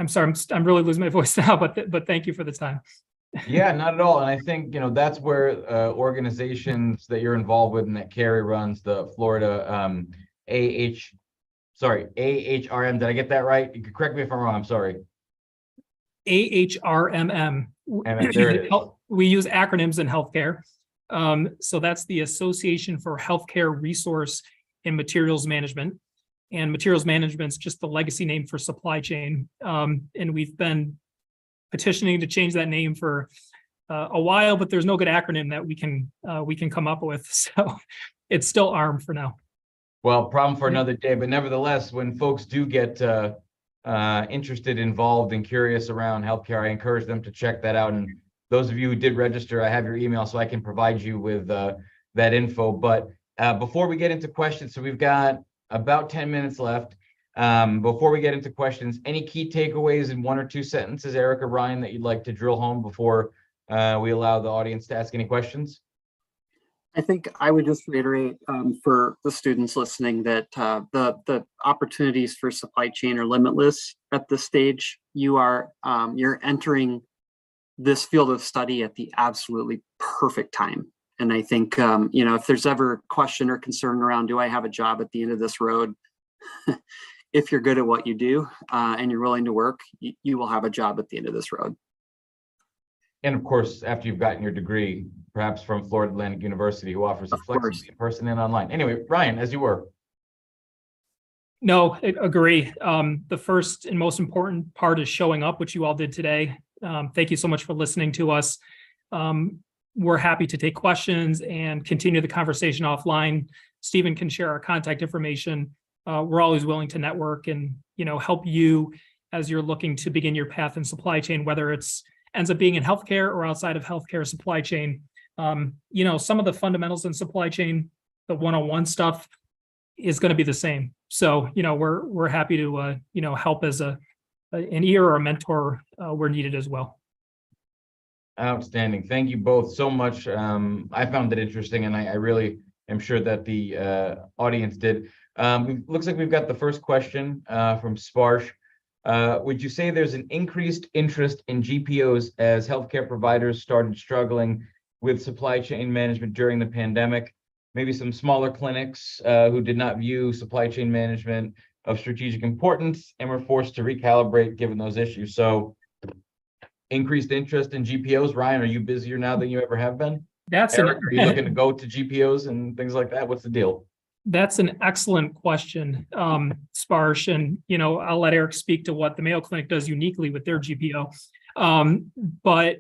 sorry, I'm really losing my voice now, but thank you for the time. Yeah, not at all. And I think, that's where organizations that you're involved with and that Carrie runs, the Florida AHRM. Did I get that right? You can correct me if I'm wrong. I'm sorry. AHRMM. We use acronyms in healthcare. So that's the Association for Healthcare Resource and Materials Management. And materials management is just the legacy name for supply chain. And we've been petitioning to change that name for a while, but there's no good acronym that we can come up with. So it's still ARM for now. Well, problem for another day, but nevertheless, when folks do get interested, involved, and curious around healthcare, I encourage them to check that out. And those of you who did register, I have your email so I can provide you with that info. But before we get into questions, so we've got about 10 minutes left. Before we get into questions, any key takeaways in 1 or 2 sentences, Eric or Ryan, that you'd like to drill home before we allow the audience to ask any questions? I think I would just reiterate for the students listening that the opportunities for supply chain are limitless at this stage. You're entering this field of study at the absolutely perfect time. And I think, if there's ever question or concern around, do I have a job at the end of this road? If you're good at what you do and you're willing to work, you will have a job at the end of this road. And of course, after you've gotten your degree, perhaps from Florida Atlantic University, who offers a flexibility in person and online. Anyway, Ryan, as you were. No, I agree. The first and most important part is showing up, which you all did today. Thank you so much for listening to us. We're happy to take questions and continue the conversation offline. Stephen can share our contact information. We're always willing to network and, help you as you're looking to begin your path in supply chain, whether it's ends up being in healthcare or outside of healthcare supply chain. Some of the fundamentals in supply chain, the 101 stuff is going to be the same. So, we're happy to, help as an ear or a mentor where needed as well. Outstanding. Thank you both so much. I found it interesting, and I really am sure that the audience did. Looks like we've got the first question from Sparsh. Would you say there's an increased interest in GPOs as healthcare providers started struggling with supply chain management during the pandemic? Maybe some smaller clinics who did not view supply chain management of strategic importance and were forced to recalibrate given those issues. So increased interest in GPOs. Ryan, are you busier now than you ever have been? Eric, are you looking to go to GPOs and things like that? What's the deal? That's an excellent question, Sparsh. And, I'll let Eric speak to what the Mayo Clinic does uniquely with their GPO. But,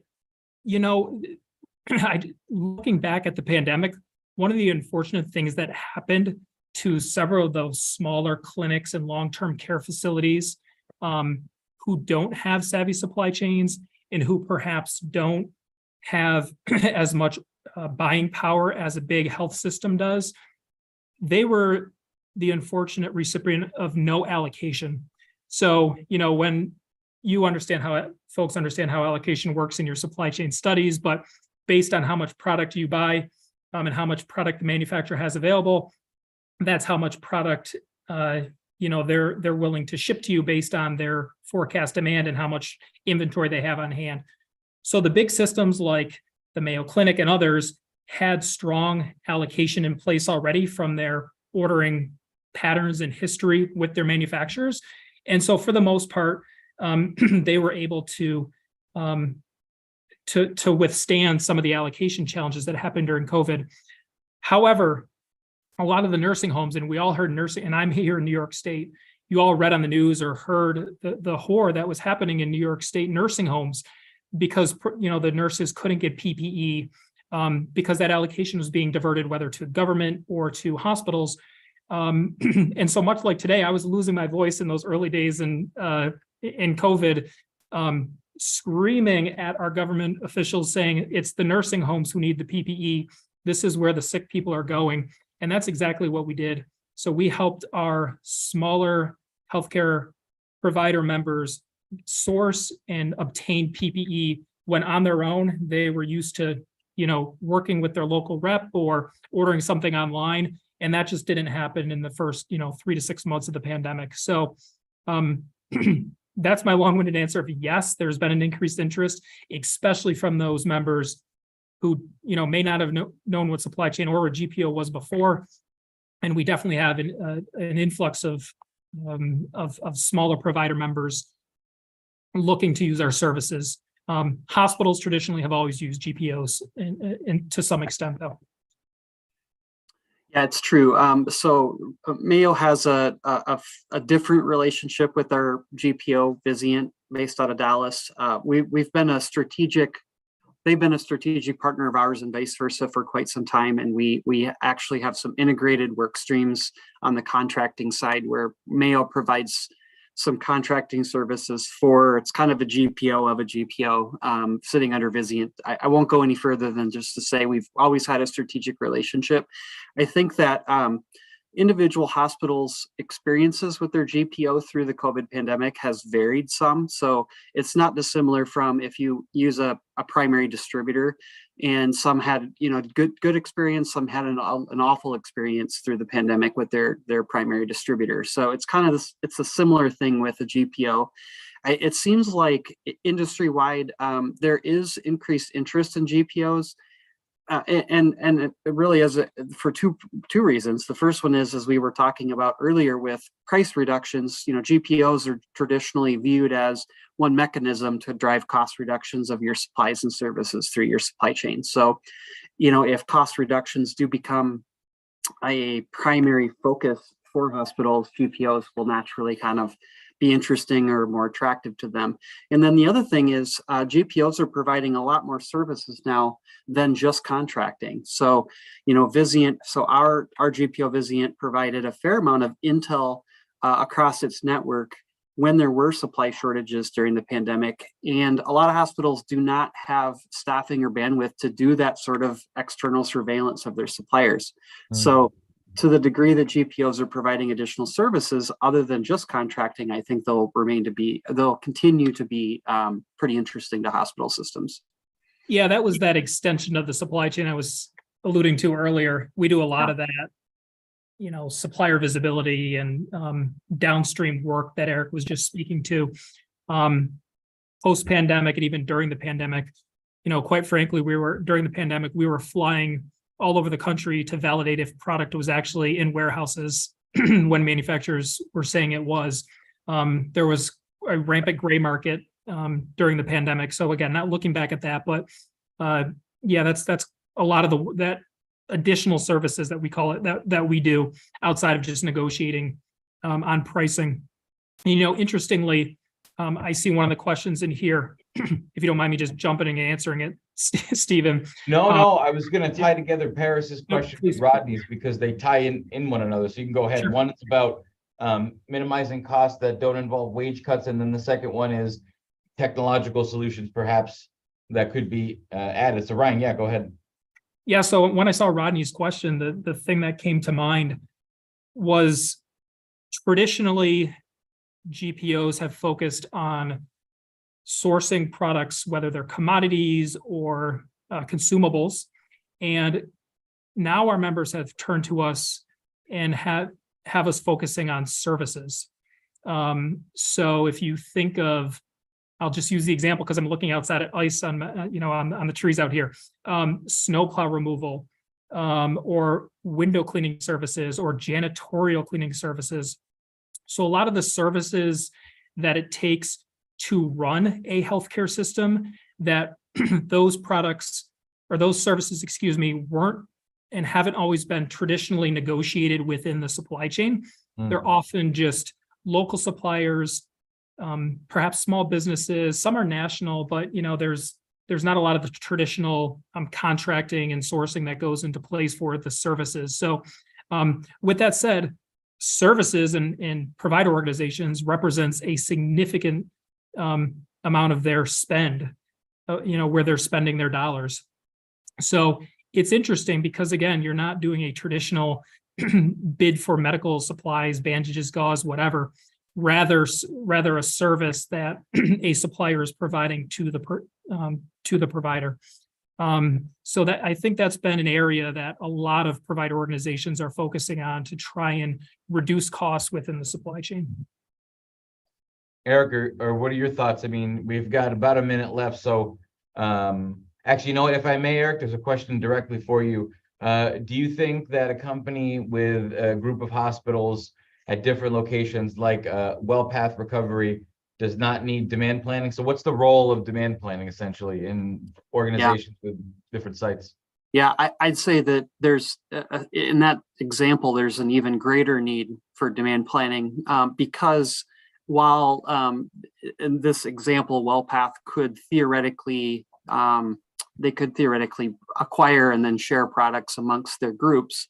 looking back at the pandemic, one of the unfortunate things that happened to several of those smaller clinics and long-term care facilities who don't have savvy supply chains and who perhaps don't have as much buying power as a big health system does, they were the unfortunate recipient of no allocation. So, when you understand how folks understand how allocation works in your supply chain studies, but based on how much product you buy and how much product the manufacturer has available, that's how much product they're willing to ship to you based on their forecast demand and how much inventory they have on hand. So the big systems like the Mayo Clinic and others had strong allocation in place already from their ordering patterns and history with their manufacturers. And so for the most part, they were able to withstand some of the allocation challenges that happened during COVID. However, a lot of the nursing homes, and we all heard nursing, and I'm here in New York State, you all read on the news or heard the horror that was happening in New York State nursing homes because, the nurses couldn't get PPE because that allocation was being diverted, whether to government or to hospitals. And so much like today, I was losing my voice in those early days in COVID, screaming at our government officials saying, it's the nursing homes who need the PPE. This is where the sick people are going. And that's exactly what we did. So we helped our smaller healthcare provider members source and obtain PPE when on their own, they were used to, working with their local rep or ordering something online. And that just didn't happen in the first, 3 to 6 months of the pandemic. So that's my long-winded answer of yes, there's been an increased interest, especially from those members who, may not have known what supply chain or what GPO was before. And we definitely have an influx of smaller provider members looking to use our services. Hospitals traditionally have always used GPOs and to some extent though. Yeah, it's true. So Mayo has a different relationship with our GPO, Vizient, based out of Dallas. They've been a strategic partner of ours and vice versa for quite some time. And we actually have some integrated work streams on the contracting side where Mayo provides some contracting services for, it's kind of a GPO of a GPO sitting under Vizient. I won't go any further than just to say we've always had a strategic relationship. I think that individual hospitals' experiences with their GPO through the COVID pandemic has varied some. So it's not dissimilar from if you use a primary distributor, and some had, good experience, some had an awful experience through the pandemic with their primary distributor. So it's kind of this, it's a similar thing with a GPO. It seems like industry-wide, there is increased interest in GPOs. And it really is for two reasons. The first one is, as we were talking about earlier, with price reductions, GPOs are traditionally viewed as one mechanism to drive cost reductions of your supplies and services through your supply chain. So, if cost reductions do become a primary focus for hospitals, GPOs will naturally kind of be interesting or more attractive to them. And then the other thing is GPOs are providing a lot more services now than just contracting. So, Vizient, so our GPO Vizient provided a fair amount of intel across its network when there were supply shortages during the pandemic. And a lot of hospitals do not have staffing or bandwidth to do that sort of external surveillance of their suppliers. So to the degree that GPOs are providing additional services other than just contracting, I think they'll continue to be pretty interesting to hospital systems. Yeah, that was that extension of the supply chain I was alluding to earlier. We do a lot of that, supplier visibility and downstream work that Eric was just speaking to. Post-pandemic and even during the pandemic, quite frankly, during the pandemic, we were flying all over the country to validate if product was actually in warehouses when manufacturers were saying it was. There was a rampant gray market during the pandemic. So again, not looking back at that, but that's a lot of that additional services that we call it that we do outside of just negotiating on pricing. Interestingly, I see one of the questions in here. If you don't mind me just jumping and answering it, Stephen. No, I was going to tie together Paris's question with Rodney's because they tie in one another. So you can go ahead. Sure. One is about minimizing costs that don't involve wage cuts, and then the second one is technological solutions, perhaps that could be added. So Ryan, go ahead. Yeah. So when I saw Rodney's question, the thing that came to mind was traditionally GPOs have focused on sourcing products, whether they're commodities or consumables. And now our members have turned to us and have us focusing on services. So if you think of, I'll just use the example because I'm looking outside at ice on the trees out here, snowplow removal, or window cleaning services or janitorial cleaning services. So a lot of the services that it takes to run a healthcare system, that those products or those services, weren't and haven't always been traditionally negotiated within the supply chain. They're often just local suppliers, perhaps small businesses. Some are national, but there's not a lot of the traditional contracting and sourcing that goes into place for the services. So with that said, services and provider organizations represents a significant amount of their spend, where they're spending their dollars. So it's interesting because, again, you're not doing a traditional bid for medical supplies, bandages, gauze, whatever, rather a service that a supplier is providing to the provider. So that I think that's been an area that a lot of provider organizations are focusing on to try and reduce costs within the supply chain. Eric, or what are your thoughts? I mean, we've got about a minute left. So actually, if I may, Eric, there's a question directly for you. Do you think that a company with a group of hospitals at different locations like WellPath Recovery does not need demand planning? So what's the role of demand planning essentially in organizations with different sites? Yeah, I'd say that there's, in that example, there's an even greater need for demand planning because while in this example, WellPath could theoretically, acquire and then share products amongst their groups,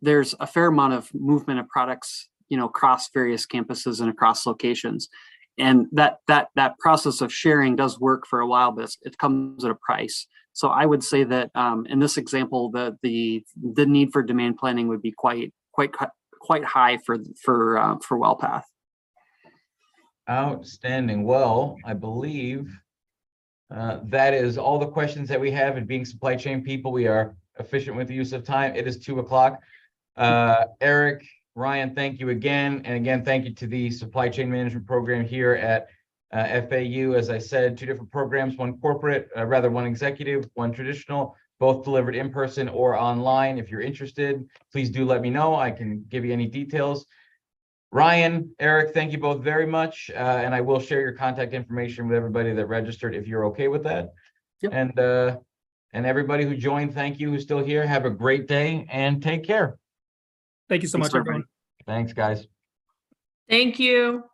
there's a fair amount of movement of products, across various campuses and across locations. And that process of sharing does work for a while, but it comes at a price. So I would say that in this example, the need for demand planning would be quite quite high for WellPath. Outstanding. Well, I believe that is all the questions that we have. And being supply chain people, we are efficient with the use of time. It is 2:00. Eric, Ryan, thank you again. And again, thank you to the supply chain management program here at FAU. As I said, 2 different programs, one corporate, one executive, one traditional, both delivered in person or online. If you're interested, please do let me know. I can give you any details. Ryan, Eric, thank you both very much. And I will share your contact information with everybody that registered if you're okay with that. Yep. And everybody who joined, thank you, who's still here. Have a great day and take care. Thank you so much, everyone. Thanks, guys. Thank you.